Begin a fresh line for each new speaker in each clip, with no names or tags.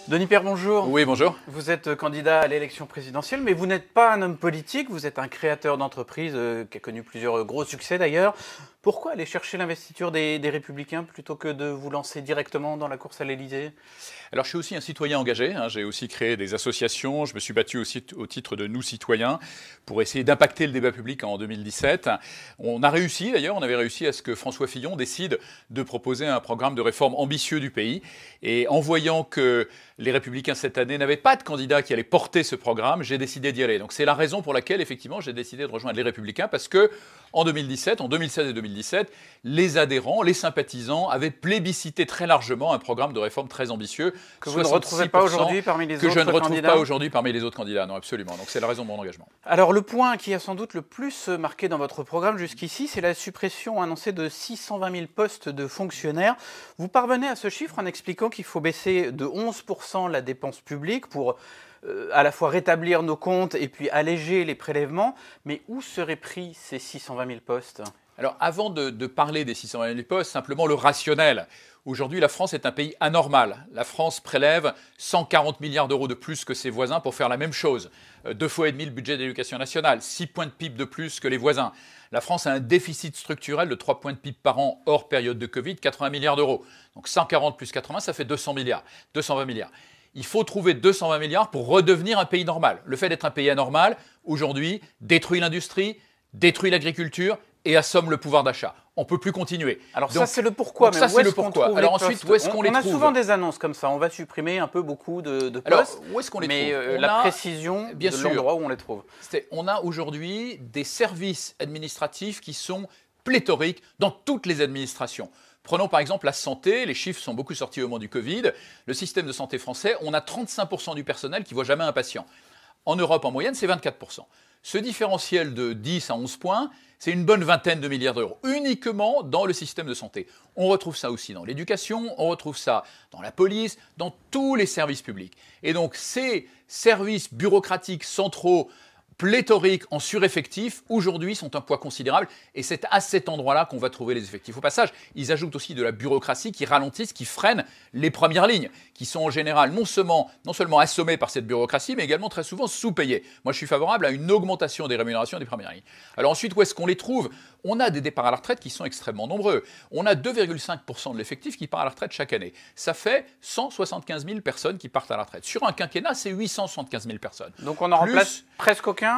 Denis Père, bonjour.
Oui, bonjour.
Vous êtes candidat à l'élection présidentielle, mais vous n'êtes pas un homme politique, vous êtes un créateur d'entreprise qui a connu plusieurs gros succès d'ailleurs. Pourquoi aller chercher l'investiture des Républicains plutôt que de vous lancer directement dans la course à l'Élysée ?
Alors, je suis aussi un citoyen engagé. J'ai aussi créé des associations. Je me suis battu aussi au titre de Nous Citoyens pour essayer d'impacter le débat public en 2017. On a réussi, d'ailleurs, on avait réussi à ce que François Fillon décide de proposer un programme de réforme ambitieux du pays. Et en voyant que les Républicains cette année n'avaient pas de candidat qui allait porter ce programme, j'ai décidé d'y aller. Donc, c'est la raison pour laquelle, effectivement, j'ai décidé de rejoindre les Républicains parce que en 2016 et 2017, les adhérents, les sympathisants avaient plébiscité très largement un programme de réforme très ambitieux.
Que vous ne retrouvez pas aujourd'hui parmi les autres candidats ?
Que je ne retrouve pas aujourd'hui parmi les autres candidats, non, absolument. Donc c'est la raison de mon engagement.
Alors le point qui a sans doute le plus marqué dans votre programme jusqu'ici, c'est la suppression annoncée de 620 000 postes de fonctionnaires. Vous parvenez à ce chiffre en expliquant qu'il faut baisser de 11% la dépense publique pour à la fois rétablir nos comptes et puis alléger les prélèvements. Mais où seraient pris ces 620 000 postes ?
Alors, avant de parler des 620 000 postes, simplement le rationnel. Aujourd'hui, la France est un pays anormal. La France prélève 140 milliards d'euros de plus que ses voisins pour faire la même chose. 2,5 fois le budget de l'éducation nationale, 6 points de PIB de plus que les voisins. La France a un déficit structurel de 3 points de PIB par an hors période de Covid, 80 milliards d'euros. Donc 140 plus 80, ça fait 200 milliards, 220 milliards. Il faut trouver 220 milliards pour redevenir un pays normal. Le fait d'être un pays anormal, aujourd'hui, détruit l'industrie, détruit l'agriculture et assomme le pouvoir d'achat. On ne peut plus continuer.
Alors ça, c'est le pourquoi.
Ça, c'est le pourquoi. Alors ensuite, où est-ce qu'on les trouve ?
On a souvent des annonces comme ça. On va supprimer un peu beaucoup de postes.
Alors, où est-ce qu'on les trouve ?
Mais la précision de l'endroit où on les trouve.
On a aujourd'hui des services administratifs qui sont pléthoriques dans toutes les administrations. Prenons par exemple la santé, les chiffres sont beaucoup sortis au moment du Covid. Le système de santé français, on a 35% du personnel qui ne voit jamais un patient. En Europe, en moyenne, c'est 24%. Ce différentiel de 10 à 11 points, c'est une bonne vingtaine de milliards d'euros, uniquement dans le système de santé. On retrouve ça aussi dans l'éducation, on retrouve ça dans la police, dans tous les services publics. Et donc ces services bureaucratiques centraux, pléthoriques en sureffectifs, aujourd'hui sont un poids considérable et c'est à cet endroit-là qu'on va trouver les effectifs. Au passage, ils ajoutent aussi de la bureaucratie qui ralentissent, qui freinent les premières lignes, qui sont en général non seulement assommées par cette bureaucratie, mais également très souvent sous-payées. Moi, je suis favorable à une augmentation des rémunérations des premières lignes. Alors ensuite, où est-ce qu'on les trouve ? On a des départs à la retraite qui sont extrêmement nombreux. On a 2,5% de l'effectif qui part à la retraite chaque année. Ça fait 175 000 personnes qui partent à la retraite. Sur un quinquennat, c'est 875 000 personnes.
Donc on en remplace presque aucun ?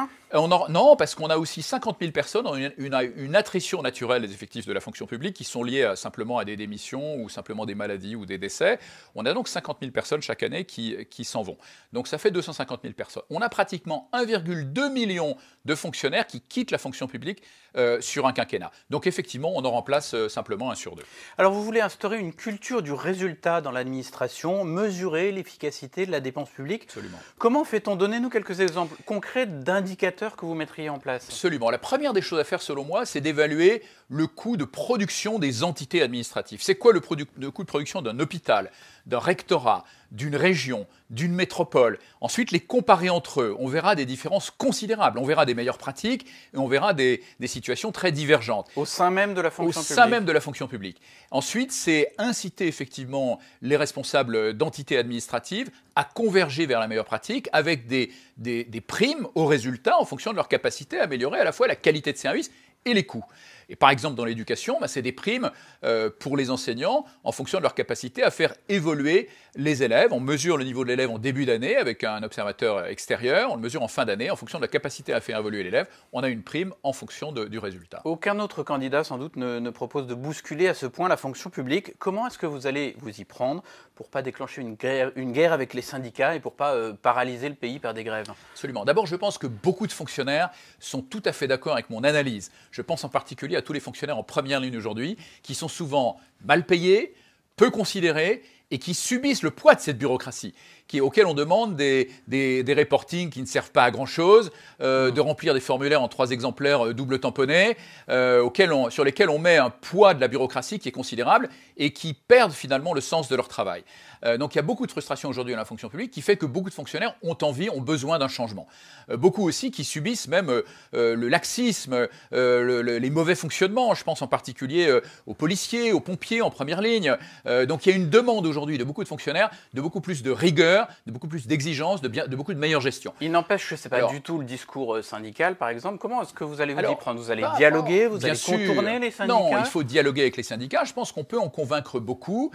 Non, parce qu'on a aussi 50 000 personnes, une attrition naturelle des effectifs de la fonction publique qui sont liées simplement à des démissions ou simplement des maladies ou des décès. On a donc 50 000 personnes chaque année qui s'en vont. Donc ça fait 250 000 personnes. On a pratiquement 1,2 million de fonctionnaires qui quittent la fonction publique sur un quinquennat. Donc effectivement, on en remplace simplement 1 sur 2.
Alors vous voulez instaurer une culture du résultat dans l'administration, mesurer l'efficacité de la dépense publique.
Absolument.
Comment fait-on ? Donnez-nous quelques exemples concrets d'indicateurs que vous mettriez en place.
Absolument. La première des choses à faire, selon moi, c'est d'évaluer le coût de production des entités administratives. C'est quoi le coût de production d'un hôpital, d'un rectorat, d'une région, d'une métropole ? Ensuite, les comparer entre eux. On verra des différences considérables. On verra des meilleures pratiques et on verra des situations très divergentes.
Au sein même de la fonction publique.
Au sein même de la fonction publique. Ensuite, c'est inciter effectivement les responsables d'entités administratives à converger vers la meilleure pratique avec des primes aux résultats en fonction de leur capacité à améliorer à la fois la qualité de service et les coûts. Et par exemple, dans l'éducation, c'est des primes pour les enseignants en fonction de leur capacité à faire évoluer les élèves. On mesure le niveau de l'élève en début d'année avec un observateur extérieur. On le mesure en fin d'année en fonction de la capacité à faire évoluer l'élève. On a une prime en fonction du résultat.
Aucun autre candidat, sans doute, ne propose de bousculer à ce point la fonction publique. Comment est-ce que vous allez vous y prendre pour ne pas déclencher une guerre avec les syndicats et pour ne pas paralyser le pays par des grèves ?
Absolument. D'abord, je pense que beaucoup de fonctionnaires sont tout à fait d'accord avec mon analyse. Je pense en particulier à tous les fonctionnaires en première ligne aujourd'hui, qui sont souvent mal payés, peu considérés et qui subissent le poids de cette bureaucratie, auxquels on demande des reportings qui ne servent pas à grand-chose, de remplir des formulaires en 3 exemplaires double tamponnés, sur lesquels on met un poids de la bureaucratie qui est considérable et qui perdent finalement le sens de leur travail. Donc il y a beaucoup de frustration aujourd'hui dans la fonction publique qui fait que beaucoup de fonctionnaires ont besoin d'un changement. Beaucoup aussi qui subissent même le laxisme, les mauvais fonctionnements. Je pense en particulier aux policiers, aux pompiers en première ligne. Donc il y a une demande aujourd'hui de beaucoup de fonctionnaires de beaucoup plus de rigueur rigueur, de beaucoup plus d'exigence, de beaucoup de meilleure gestion.
Il n'empêche que ce n'est pas du tout le discours syndical, par exemple. Comment est-ce que vous allez vous y prendre? Vous allez dialoguer, vous allez contourner les syndicats?
Non, il faut dialoguer avec les syndicats. Je pense qu'on peut en convaincre beaucoup.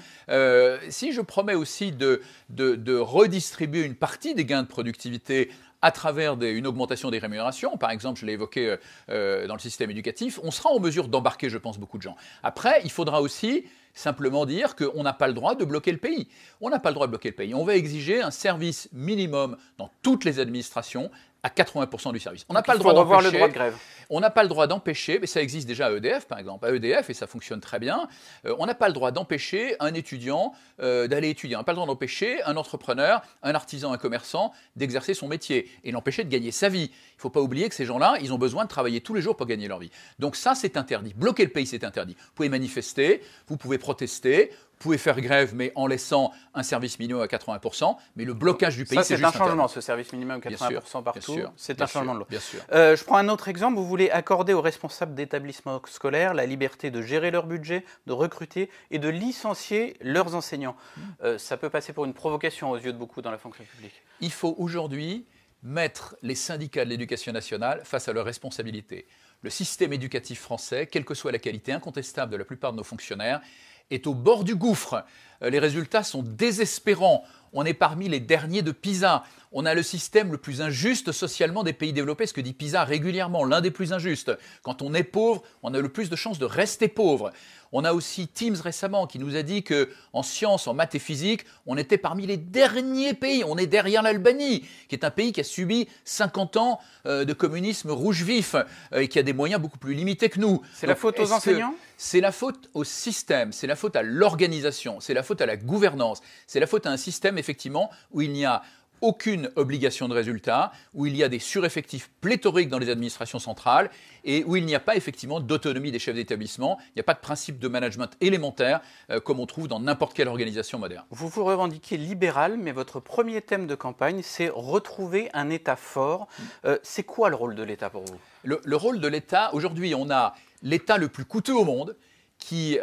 Si je promets aussi de redistribuer une partie des gains de productivité à travers une augmentation des rémunérations, par exemple, je l'ai évoqué dans le système éducatif, on sera en mesure d'embarquer, je pense, beaucoup de gens. Après, il faudra aussi simplement dire qu'on n'a pas le droit de bloquer le pays. On n'a pas le droit de bloquer le pays. On va exiger un service minimum dans toutes les administrations à 80% du service. On n'a pas le droit
d'empêcher. Le droit de grève.
On n'a pas le droit d'empêcher, mais ça existe déjà à EDF par exemple, à EDF et ça fonctionne très bien. On n'a pas le droit d'empêcher un étudiant d'aller étudier. On n'a pas le droit d'empêcher un entrepreneur, un artisan, un commerçant d'exercer son métier et l'empêcher de gagner sa vie. Il ne faut pas oublier que ces gens-là, ils ont besoin de travailler tous les jours pour gagner leur vie. Donc ça, c'est interdit. Bloquer le pays, c'est interdit. Vous pouvez manifester, vous pouvez protester, vous pouvez faire grève, mais en laissant un service minimum à 80%. Mais le blocage du pays, c'est juste
un changement, ce service minimum à 80% partout. C'est un changement de loi.
Bien sûr.
Je prends un autre exemple. Vous voulez accorder aux responsables d'établissements scolaires la liberté de gérer leur budget, de recruter et de licencier leurs enseignants. Ça peut passer pour une provocation aux yeux de beaucoup dans la fonction publique.
Il faut aujourd'hui mettre les syndicats de l'éducation nationale face à leurs responsabilités. Le système éducatif français, quelle que soit la qualité incontestable de la plupart de nos fonctionnaires, est au bord du gouffre. Les résultats sont désespérants. On est parmi les derniers de PISA. On a le système le plus injuste socialement des pays développés, ce que dit PISA régulièrement, l'un des plus injustes. Quand on est pauvre, on a le plus de chances de rester pauvre. On a aussi Teams récemment qui nous a dit qu'en sciences, en maths et physique, on était parmi les derniers pays. On est derrière l'Albanie, qui est un pays qui a subi 50 ans de communisme rouge vif et qui a des moyens beaucoup plus limités que nous.
C'est la faute aux enseignants ?
C'est la faute au système, c'est la faute à l'organisation, c'est la faute à la gouvernance, c'est la faute à un système effectivement où il n'y a aucune obligation de résultat, où il y a des sureffectifs pléthoriques dans les administrations centrales et où il n'y a pas effectivement d'autonomie des chefs d'établissement, il n'y a pas de principe de management élémentaire comme on trouve dans n'importe quelle organisation moderne.
Vous vous revendiquez libéral, mais votre premier thème de campagne, c'est retrouver un État fort. C'est quoi le rôle de l'État pour vous ?
Le rôle de l'État, aujourd'hui on a l'État le plus coûteux au monde, qui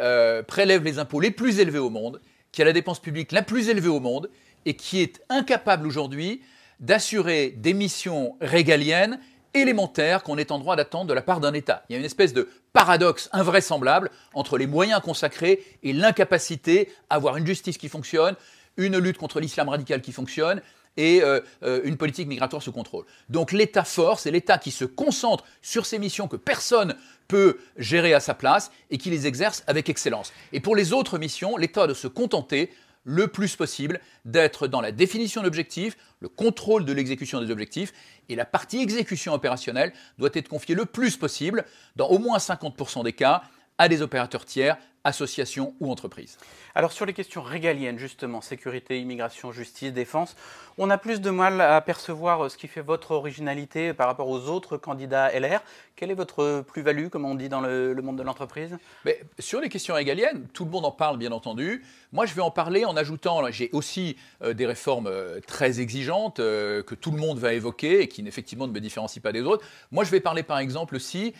prélève les impôts les plus élevés au monde, qui a la dépense publique la plus élevée au monde, et qui est incapable aujourd'hui d'assurer des missions régaliennes élémentaires qu'on est en droit d'attendre de la part d'un État. Il y a une espèce de paradoxe invraisemblable entre les moyens consacrés et l'incapacité à avoir une justice qui fonctionne, une lutte contre l'islam radical qui fonctionne et une politique migratoire sous contrôle. Donc l'État fort, c'est l'État qui se concentre sur ces missions que personne peut gérer à sa place et qui les exerce avec excellence. Et pour les autres missions, l'État doit se contenter le plus possible d'être dans la définition d'objectifs, le contrôle de l'exécution des objectifs, et la partie exécution opérationnelle doit être confiée le plus possible, dans au moins 50% des cas, à des opérateurs tiers, associations ou entreprises.
Alors sur les questions régaliennes, justement, sécurité, immigration, justice, défense, on a plus de mal à percevoir ce qui fait votre originalité par rapport aux autres candidats LR. Quelle est votre plus-value, comme on dit dans le monde de l'entreprise ?
Mais sur les questions régaliennes, tout le monde en parle bien entendu. Moi je vais en parler en ajoutant, j'ai aussi des réformes très exigeantes que tout le monde va évoquer et qui effectivement ne me différencient pas des autres. Moi je vais parler par exemple aussi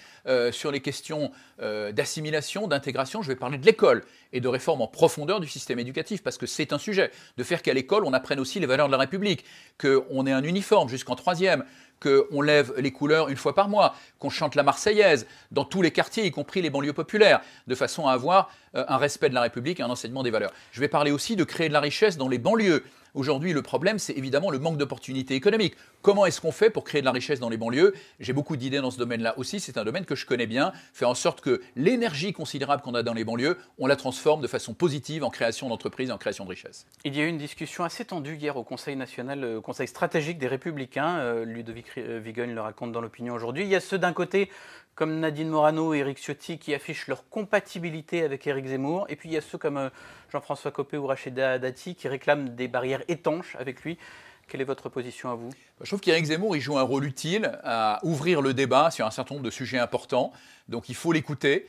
sur les questions d'assimilation, d'intégration, je vais parler de l'école et de réforme en profondeur du système éducatif, parce que c'est un sujet, de faire qu'à l'école on apprenne aussi les valeurs de la République, qu'on ait un uniforme jusqu'en 3e, qu'on lève les couleurs une fois par mois, qu'on chante la Marseillaise dans tous les quartiers, y compris les banlieues populaires, de façon à avoir un respect de la République et un enseignement des valeurs. Je vais parler aussi de créer de la richesse dans les banlieues. Aujourd'hui, le problème, c'est évidemment le manque d'opportunités économiques. Comment est-ce qu'on fait pour créer de la richesse dans les banlieues ? J'ai beaucoup d'idées dans ce domaine-là aussi. C'est un domaine que je connais bien. Faire en sorte que l'énergie considérable qu'on a dans les banlieues, on la transforme de façon positive en création d'entreprises et en création de richesses.
Il y a eu une discussion assez tendue hier au Conseil national, Conseil stratégique des Républicains. Ludovic Vigogne le raconte dans l'opinion aujourd'hui. Il y a ceux d'un côté, comme Nadine Morano et Éric Ciotti, qui affichent leur compatibilité avec Éric Zemmour. Et puis il y a ceux comme Jean-François Copé ou Rachida Dati qui réclament des barrières étanches avec lui. Quelle est votre position à vous ?
Je trouve qu'Éric Zemmour il joue un rôle utile à ouvrir le débat sur un certain nombre de sujets importants. Donc il faut l'écouter.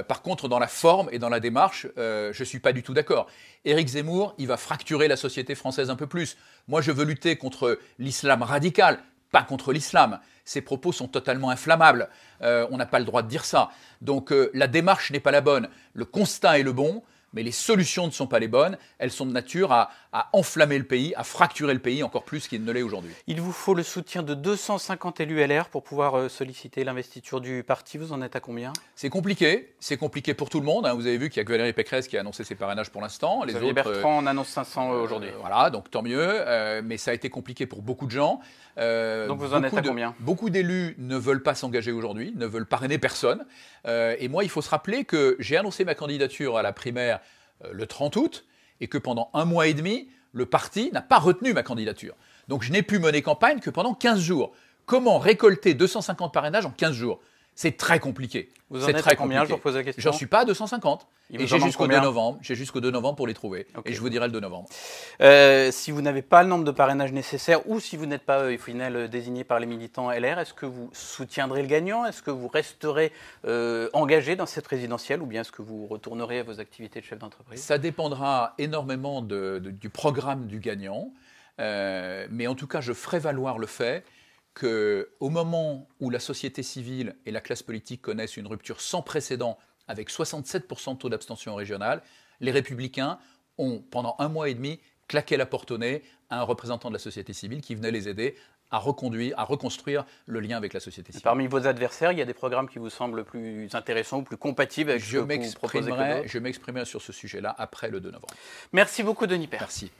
Par contre, dans la forme et dans la démarche, je ne suis pas du tout d'accord. Éric Zemmour, il va fracturer la société française un peu plus. Moi, je veux lutter contre l'islam radical, pas contre l'islam. Ces propos sont totalement inflammables. On n'a pas le droit de dire ça. Donc la démarche n'est pas la bonne. Le constat est le bon, mais les solutions ne sont pas les bonnes. Elles sont de nature à enflammer le pays, à fracturer le pays encore plus qu'il ne l'est aujourd'hui.
Il vous faut le soutien de 250 élus LR pour pouvoir solliciter l'investiture du parti. Vous en êtes à combien?
C'est compliqué pour tout le monde. Vous avez vu qu'il y a que Valérie Pécresse qui a annoncé ses parrainages pour l'instant.
Les autres, Bertrand, on annonce 500 aujourd'hui.
Voilà, donc tant mieux. Mais ça a été compliqué pour beaucoup de gens.
Donc vous en êtes à combien?
Beaucoup d'élus ne veulent pas s'engager aujourd'hui, ne veulent parrainer personne. Et moi, il faut se rappeler que j'ai annoncé ma candidature à la primaire le 30 août et que pendant 1 mois et demi, le parti n'a pas retenu ma candidature. Donc je n'ai pu mener campagne que pendant 15 jours. Comment récolter 250 parrainages en 15 jours? C'est très compliqué.
Vous en êtes à combien? Je vous repose la question.
J'en suis pas à 250. Et j'ai jusqu'au 2 novembre. J'ai jusqu'au 2 novembre pour les trouver. Okay. Et je vous dirai le 2 novembre.
Si vous n'avez pas le nombre de parrainages nécessaires ou si vous n'êtes pas au final désigné par les militants LR, est-ce que vous soutiendrez le gagnant? Est-ce que vous resterez engagé dans cette présidentielle ou bien est-ce que vous retournerez à vos activités de chef d'entreprise?
Ça dépendra énormément du programme du gagnant. Mais en tout cas, je ferai valoir le fait qu'au moment où la société civile et la classe politique connaissent une rupture sans précédent avec 67% de taux d'abstention régionale, les Républicains ont, pendant 1 mois et demi, claqué la porte au nez à un représentant de la société civile qui venait les aider à reconstruire le lien avec la société civile.
Parmi vos adversaires, il y a des programmes qui vous semblent plus intéressants ou plus compatibles avec ce que vous proposez?
Je m'exprimerai sur ce sujet-là après le 2 novembre.
Merci beaucoup, Denis Père.
Merci.